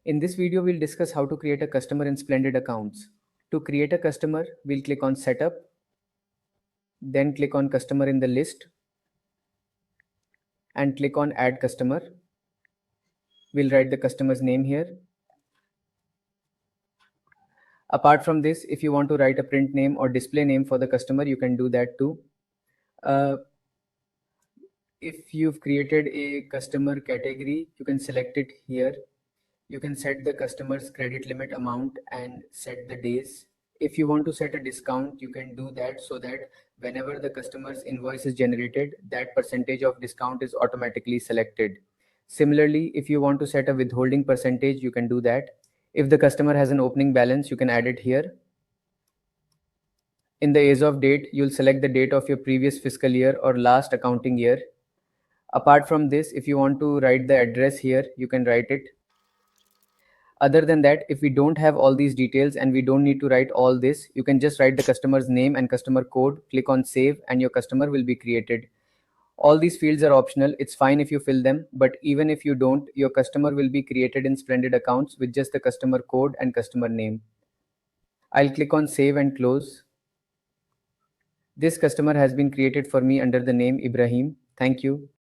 In this video, we'll discuss how to create a customer in Splendid Accounts. To create a customer, we'll click on Setup, then click on Customer in the list, and click on Add Customer. We'll write the customer's name here. Apart from this, if you want to write a print name or display name for the customer, you can do that too. If you've created a customer category, you can select it here. You can set the customer's credit limit amount and set the days. If you want to set a discount, you can do that so that whenever the customer's invoice is generated, that percentage of discount is automatically selected. Similarly, if you want to set a withholding percentage, you can do that. If the customer has an opening balance, you can add it here. In the as of date, you'll select the date of your previous fiscal year or last accounting year. Apart from this, if you want to write the address here, you can write it. Other than that, if we don't have all these details and we don't need to write all this, you can just write the customer's name and customer code, click on save, and your customer will be created. All these fields are optional. It's fine if you fill them, but even if you don't, your customer will be created in Splendid Accounts with just the customer code and customer name. I'll click on save and close. This customer has been created for me under the name Ibrahim. Thank you.